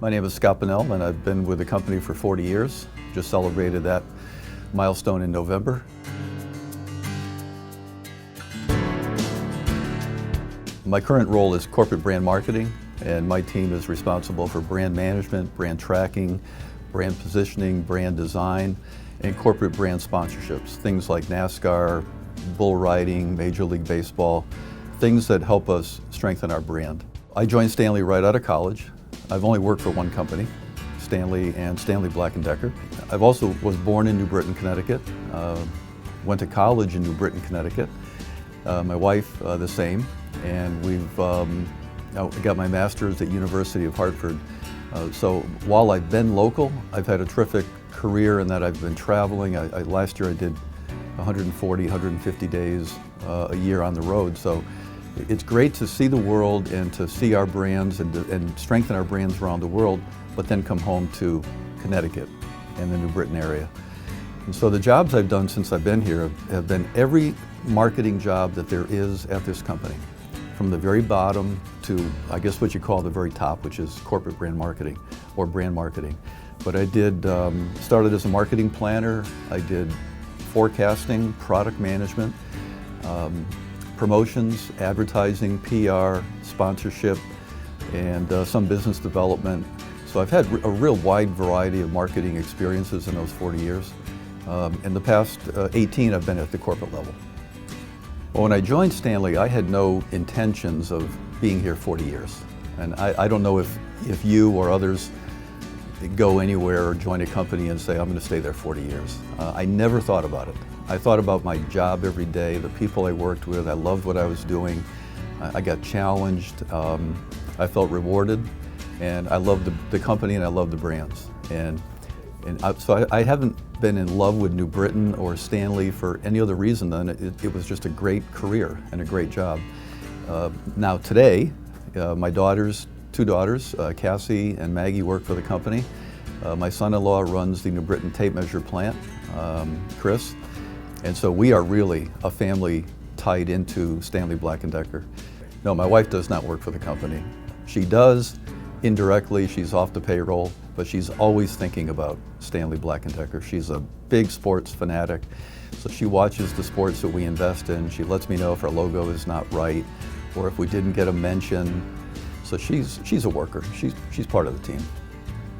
My name is Scott Bannell, and I've been with the company for 40 years. Just celebrated that milestone in November. My current role is corporate brand marketing, and my team is responsible for brand management, brand tracking, brand positioning, brand design, and corporate brand sponsorships. Things like NASCAR, bull riding, Major League Baseball, things that help us strengthen our brand. I joined Stanley right out of college. I've only worked for one company, Stanley and Stanley Black & Decker. I've also was born in New Britain, Connecticut. Went to college in New Britain, Connecticut. My wife, the same. And we've got my master's at University of Hartford. So while I've been local, I've had a terrific career in that I've been traveling. Last year I did 140, 150 days a year on the road. So it's great to see the world and to see our brands and strengthen our brands around the world, but then come home to Connecticut and the New Britain area. And so the jobs I've done since I've been here have been every marketing job that there is at this company, from the very bottom to, I guess, what you call the very top, which is corporate brand marketing or brand marketing. But I started as a marketing planner. I did forecasting, product management, promotions, advertising, PR, sponsorship, and some business development. So I've had a real wide variety of marketing experiences in those 40 years. In the past 18, I've been at the corporate level. Well, when I joined Stanley, I had no intentions of being here 40 years. And I don't know if you or others go anywhere or join a company and say, I'm going to stay there 40 years. I never thought about it. I thought about my job every day, the people I worked with. I loved what I was doing. I got challenged. I felt rewarded. And I loved the company and I loved the brands. So I haven't been in love with New Britain or Stanley for any other reason than it was just a great career and a great job. Now today, my two daughters, Cassie and Maggie, work for the company. My son-in-law runs the New Britain tape measure plant, Chris. And so we are really a family tied into Stanley Black & Decker. No, my wife does not work for the company. She does indirectly, she's off the payroll, but she's always thinking about Stanley Black & Decker. She's a big sports fanatic, so she watches the sports that we invest in. She lets me know if our logo is not right or if we didn't get a mention. So she's a worker. She's part of the team.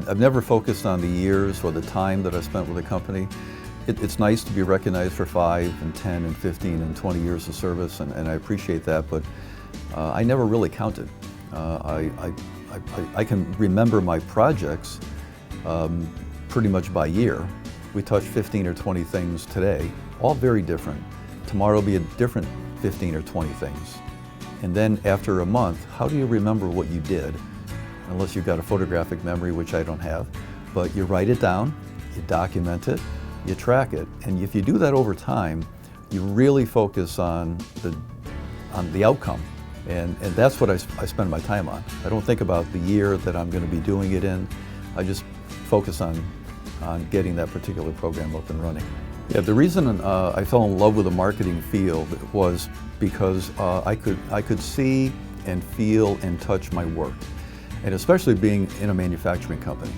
I've never focused on the years or the time that I spent with the company. It's nice to be recognized for 5 and 10 and 15 and 20 years of service, and I appreciate that, but I never really counted. I can remember my projects pretty much by year. We touch 15 or 20 things today, all very different. Tomorrow will be a different 15 or 20 things. And then after a month, how do you remember what you did? Unless you've got a photographic memory, which I don't have. But you write it down, you document it, you track it. And if you do that over time, you really focus on the outcome. And that's what I spend my time on. I don't think about the year that I'm going to be doing it in. I just focus on getting that particular program up and running. Yeah, the reason I fell in love with the marketing field was because I could see and feel and touch my work, and especially being in a manufacturing company.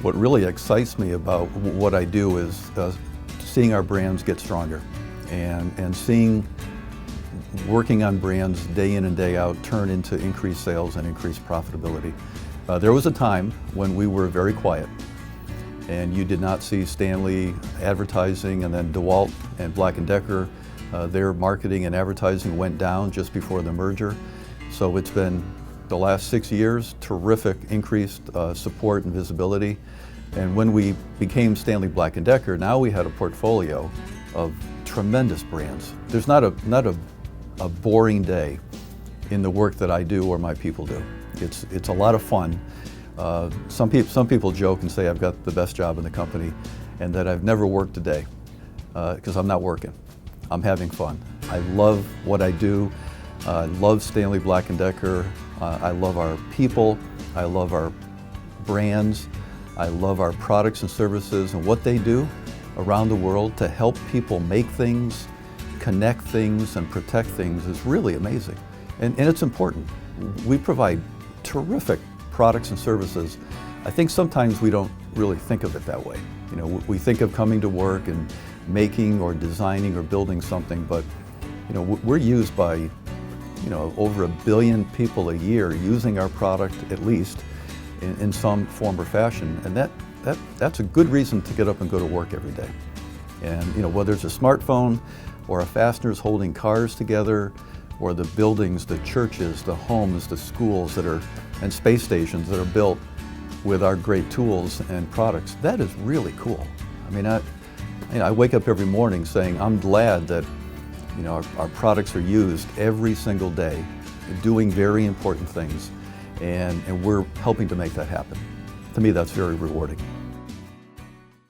What really excites me about what I do is seeing our brands get stronger and seeing working on brands day in and day out turn into increased sales and increased profitability. There was a time when we were very quiet and you did not see Stanley advertising, and then DeWalt and Black & Decker, their marketing and advertising went down just before the merger. So it's been the last 6 years, terrific increased support and visibility. And when we became Stanley Black & Decker, now we had a portfolio of tremendous brands. There's not a boring day in the work that I do or my people do. It's a lot of fun. Some people joke and say I've got the best job in the company and that I've never worked a day because I'm not working. I'm having fun. I love what I do. I love Stanley Black & Decker. I love our people. I love our brands. I love our products and services and what they do around the world to help people make things, connect things, and protect things is really amazing. And it's important. We provide terrific products and services I think sometimes we don't really think of it that way. You know, we think of coming to work and making or designing or building something, but you know, we're used by, you know, over 1 billion people a year using our product at least in some form or fashion, and that's a good reason to get up and go to work every day. And you know, whether it's a smartphone or a fasteners holding cars together, or the buildings, the churches, the homes, the schools that are, and space stations that are built with our great tools and products, that is really cool. I mean, I wake up every morning saying, I'm glad that, you know, our products are used every single day, doing very important things, and we're helping to make that happen. To me, that's very rewarding.